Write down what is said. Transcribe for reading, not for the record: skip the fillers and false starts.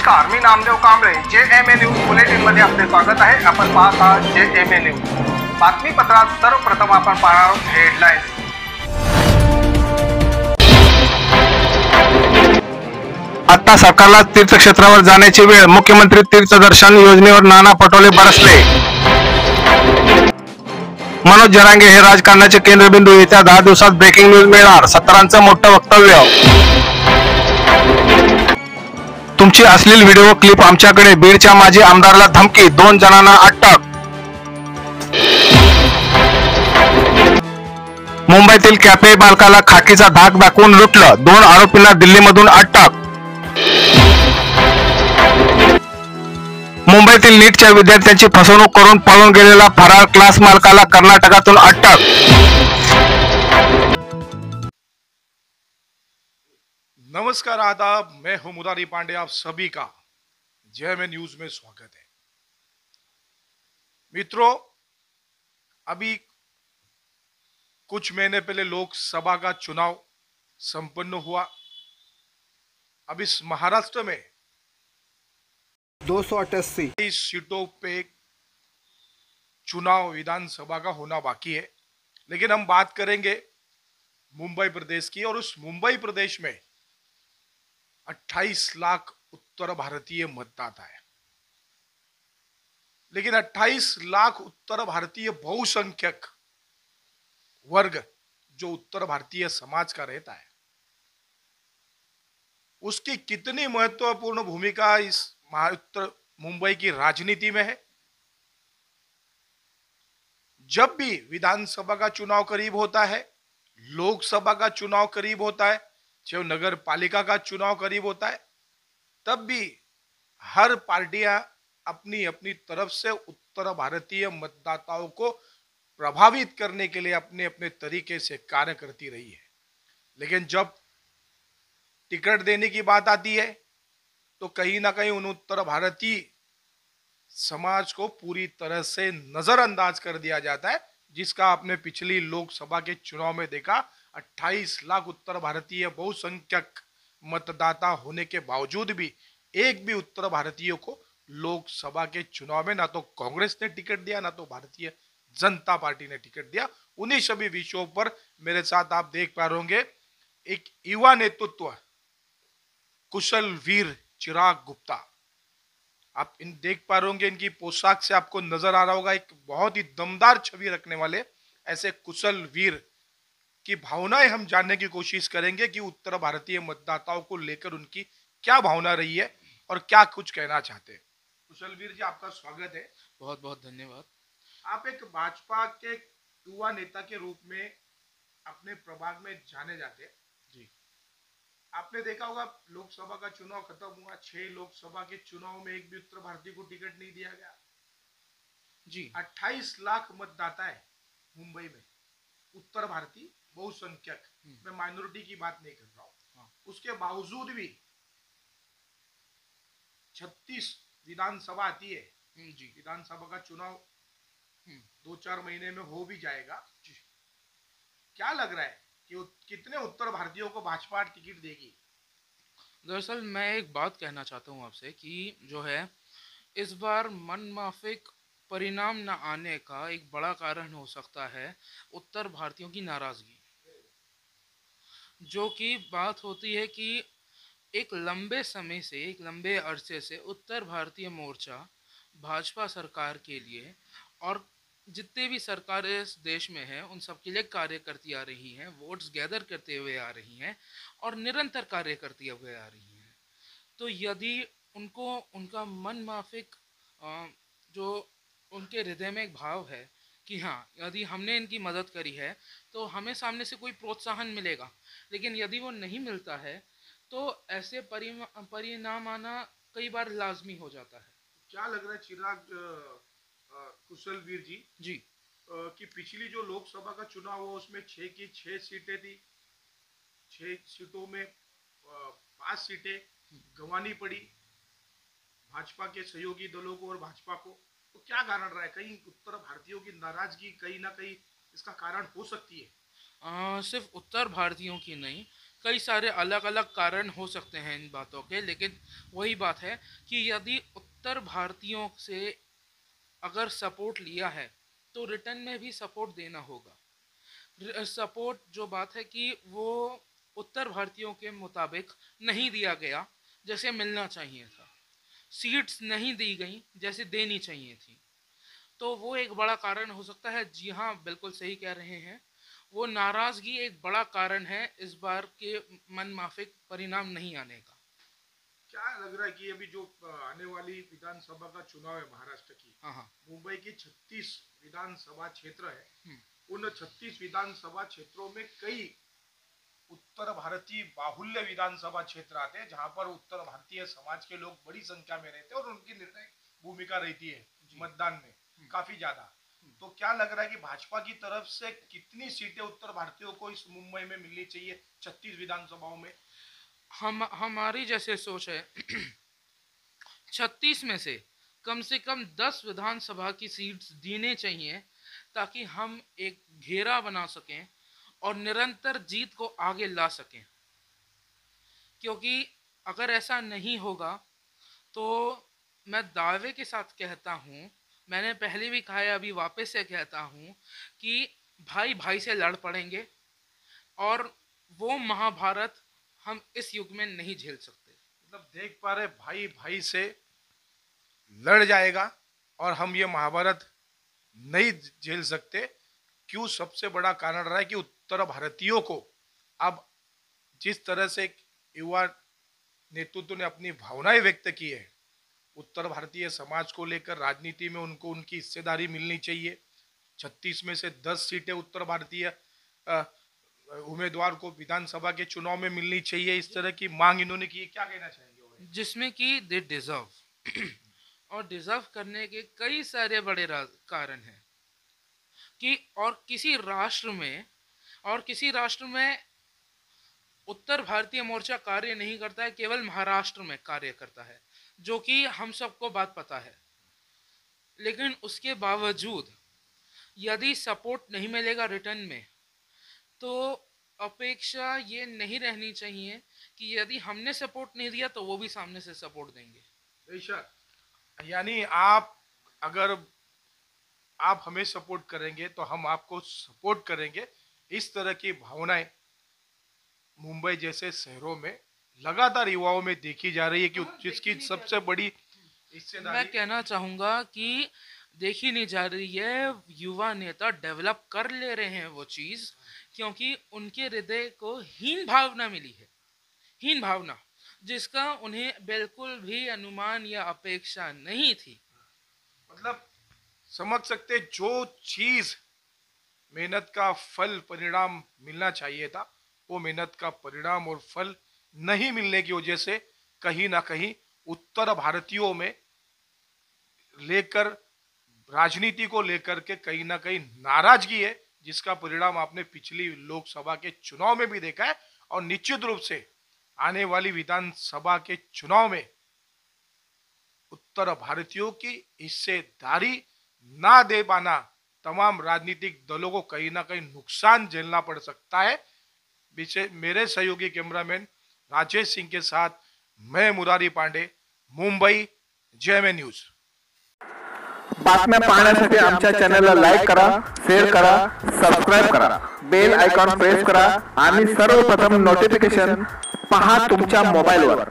नमस्कार, मी Namdev Kamble. JMA news bulletin मध्ये आपले स्वागत आहे. आपण पाहत आहात JMA न्यूज. बातमीपत्रात सर्वप्रथम आपण पाहणार आहोत हेडलाईन्स. आता सरकारला तीर्थक्षेत्रावर जाण्याची वेळ. मुख्यमंत्री तीर्थदर्शन योजनेवर नाना पटोले बरसले. मनोज जरांगे हे राजकारणाचे केंद्रबिंदू. येत्या 10 दिवसात ब्रेकिंग न्यूज मिळणार. 17 मोठं वक्तव्य. तुमची अश्लील व्हिडिओ क्लिप आमच्याकडे. बीडच्या माजी आमदाराला धमकी. 2 जणांना अटक. मुंबईतील कॅफे मालकाला खाकीचा धाक दाखवून लुटलं. 2 आरोपींना दिल्लीमधून अटक. मुंबईतील नीटच्या विद्यार्थ्यांची फसवणूक करून पळून गेलेला फरार क्लास मालकाला कर्नाटकातून अटक. नमस्कार, आदाब. मैं हूं मुरारी पांडे. आप सभी का JMA न्यूज में स्वागत है. मित्रों, अभी कुछ महीने पहले लोकसभा का चुनाव संपन्न हुआ. अब इस महाराष्ट्र में 288 सीटों पे चुनाव विधानसभा का होना बाकी है. लेकिन हम बात करेंगे मुंबई प्रदेश की, और उस मुंबई प्रदेश में 28 लाख उत्तर भारतीय मतदाता है. लेकिन 28 लाख उत्तर भारतीय बहुसंख्यक वर्ग जो उत्तर भारतीय समाज का रहता है, उसकी कितनी महत्वपूर्ण भूमिका इस उत्तर मुंबई की राजनीति में है. जब भी विधानसभा का चुनाव करीब होता है, लोकसभा का चुनाव करीब होता है, चाहे नगर पालिका का चुनाव करीब होता है, तब भी हर पार्टियां अपनी अपनी तरफ से उत्तर भारतीय मतदाताओं को प्रभावित करने के लिए अपने अपने तरीके से कार्य करती रही है. लेकिन जब टिकट देने की बात आती है तो कहीं ना कहीं उन उत्तर भारतीय समाज को पूरी तरह से नजरअंदाज कर दिया जाता है, जिसका आपने पिछली लोकसभा के चुनाव में देखा. 28 लाख उत्तर भारतीय बहुसंख्यक मतदाता होने के बावजूद भी एक भी उत्तर भारतीयों को लोकसभा के चुनाव में ना तो कांग्रेस ने टिकट दिया, ना तो भारतीय जनता पार्टी ने टिकट दिया. उन्हीं सभी विषयों पर मेरे साथ आप देख पा रहे होंगे एक युवा नेतृत्व, कुशल वीर चिराग गुप्ता. आप इन देख पा रहे होंगे, इनकी पोशाक से आपको नजर आ रहा होगा एक बहुत ही दमदार छवि रखने वाले ऐसे कुशल वीर की भावनाएं हम जानने की कोशिश करेंगे कि उत्तर भारतीय मतदाताओं को लेकर उनकी क्या भावना रही है और क्या कुछ कहना चाहते हैं. कुशल वीर जी, आपका स्वागत है. बहुत बहुत धन्यवाद. आप एक भाजपा के युवा नेता के रूप में अपने प्रभाग में जाने जाते हैं. जी, आपने देखा होगा लोकसभा का चुनाव खत्म हुआ, 6 लोकसभा के चुनाव में एक भी उत्तर भारतीय को टिकट नहीं दिया गया. जी, 28 लाख मतदाता है मुंबई में, उत्तर भारतीय बहुसंख्यक. मैं माइनॉरिटी की बात नहीं कर रहा हूं. हाँ. उसके बावजूद भी 36 विधानसभा आती है. जी, विधानसभा का चुनाव 2-4 महीने में हो भी जाएगा. जी. क्या लग रहा है कि कितने उत्तर भारतीयों को भाजपा टिकट देगी? दरअसल मैं एक बात कहना चाहता हूँ आपसे कि जो है इस बार मनमाफिक परिणाम न आने का एक बड़ा कारण हो सकता है उत्तर भारतीयों की नाराजगी. जो कि बात होती है कि एक लंबे समय से, एक लंबे अरसे से उत्तर भारतीय मोर्चा भाजपा सरकार के लिए और जितने भी सरकारें इस देश में हैं उन सब के लिए कार्य करती आ रही हैं, वोट्स गैदर करते हुए आ रही हैं और निरंतर कार्य करती हुए आ रही हैं. तो यदि उनको उनका मन माफिक जो उनके हृदय में एक भाव है कि हाँ, यदि हमने इनकी मदद करी है तो हमें सामने से कोई प्रोत्साहन मिलेगा, लेकिन यदि वो नहीं मिलता है तो ऐसे परिणाम आना कई बार लाजमी हो जाता है. क्या लग रहा है चिराग कुशल वीर जी जी, कि पिछली जो लोकसभा का चुनाव हुआ उसमें 6 की 6 सीटें थी. 6 सीटों में 5 सीटें गंवानी पड़ी भाजपा के सहयोगी दलों को और भाजपा को. तो क्या कारण रहा है? कहीं उत्तर भारतीयों की नाराजगी कहीं ना कहीं इसका कारण हो सकती है. सिर्फ उत्तर भारतीयों की नहीं, कई सारे अलग अलग कारण हो सकते हैं इन बातों के, लेकिन वही बात है कि यदि उत्तर भारतीयों से अगर सपोर्ट लिया है तो रिटर्न में भी सपोर्ट देना होगा। सपोर्ट जो बात है कि वो उत्तर भारतीयों के मुताबिक नहीं दिया गया जैसे मिलना चाहिए था, सीट्स नहीं दी गई जैसे देनी चाहिए थी, तो वो एक बड़ा कारण हो सकता है। जी हाँ, बिल्कुल सही कह रहे हैं, वो नाराज़गी एक बड़ा कारण है इस बार के मनमाफिक परिणाम नहीं आने का। क्या लग रहा है कि अभी जो आने वाली विधानसभा का चुनाव है महाराष्ट्र की, हाँ, मुंबई की 36 विधानसभा क्षेत्र है, हम्म, उन 36 विधानसभा क्षेत्रों में कई उत्तर भारतीय बाहुल्य विधानसभा क्षेत्र आते हैं जहां पर उत्तर भारतीय समाज के लोग बड़ी संख्या में रहते हैं और उनकी निर्णायक भूमिका रहती है मतदान में काफी ज्यादा। तो क्या लग रहा है कि भाजपा की तरफ से कितनी सीटें उत्तर भारतीयों को इस मुंबई में मिलनी चाहिए 36 विधानसभाओं में? हमारी जैसे सोच है 36 में से कम 10 विधानसभा की सीट्स देने चाहिए ताकि हम एक घेरा बना सकें और निरंतर जीत को आगे ला सकें, क्योंकि अगर ऐसा नहीं होगा तो मैं दावे के साथ कहता हूँ, मैंने पहले भी कहा है, अभी वापस से कहता हूँ कि भाई भाई से लड़ पड़ेंगे और वो महाभारत हम इस युग में नहीं झेल सकते। मतलब देख पा रहे भाई भाई से लड़ जाएगा और हम ये महाभारत नहीं झेल सकते। क्यों? सबसे बड़ा कारण रहा है कि उत्तर भारतीयों को अब जिस तरह से युवा नेतृत्व ने अपनी भावनाएं व्यक्त की है, उत्तर भारतीय समाज को लेकर राजनीति में उनको उनकी हिस्सेदारी मिलनी चाहिए। 36 में से 10 सीटें उत्तर भारतीय उम्मीदवार को विधानसभा के चुनाव में मिलनी चाहिए, इस तरह की मांग इन्होंने की। क्या कहना चाहेंगे? जिसमें कि दे डिजर्व और डिजर्व करने के कई सारे बड़े कारण हैं कि और किसी राष्ट्र में उत्तर भारतीय मोर्चा कार्य नहीं करता है, केवल महाराष्ट्र में कार्य करता है, जो कि हम सबको बात पता है। लेकिन उसके बावजूद यदि सपोर्ट नहीं मिलेगा रिटर्न में, तो अपेक्षा ये नहीं रहनी चाहिए कि यदि हमने सपोर्ट नहीं दिया तो वो भी सामने से सपोर्ट देंगे। बेशक, यानी अगर आप हमें सपोर्ट करेंगे तो हम आपको सपोर्ट करेंगे, इस तरह की भावनाएं मुंबई जैसे शहरों में लगातार युवाओं में देखी जा रही है कि जिसकी सबसे बड़ी हिस्सेदारी, मैं कहना चाहूंगा कि देखी नहीं जा रही है, युवा नेता डेवलप कर ले रहे हैं वो चीज, क्योंकि उनके हृदय को हीन भावना मिली है, हीन भावना जिसका उन्हें बिल्कुल भी अनुमान या अपेक्षा नहीं थी। मतलब समझ सकते, जो चीज मेहनत का फल परिणाम मिलना चाहिए था, वो मेहनत का परिणाम और फल नहीं मिलने की वजह से कहीं ना कहीं उत्तर भारतीयों में लेकर राजनीति को लेकर के कहीं ना कहीं नाराजगी है, जिसका परिणाम आपने पिछली लोकसभा के चुनाव में भी देखा है। और निश्चित रूप से आने वाली विधानसभा के चुनाव में उत्तर भारतीयों की हिस्सेदारी ना दे पाना तमाम राजनीतिक दलों को कहीं ना कहीं नुकसान झेलना पड़ सकता है। मेरे सहयोगी कैमरामैन राजेश सिंह के साथ मैं मुरारी पांडे, मुंबई, जेएमए न्यूज। बातम्या पाहण्यासाठी आमच्या चॅनलला लाईक करा, शेअर करा, सबस्क्राइब करा, बेल आयकॉन प्रेस करा आणि सर्वप्रथम नोटिफिकेशन पहा तुमच्या मोबाईलवर।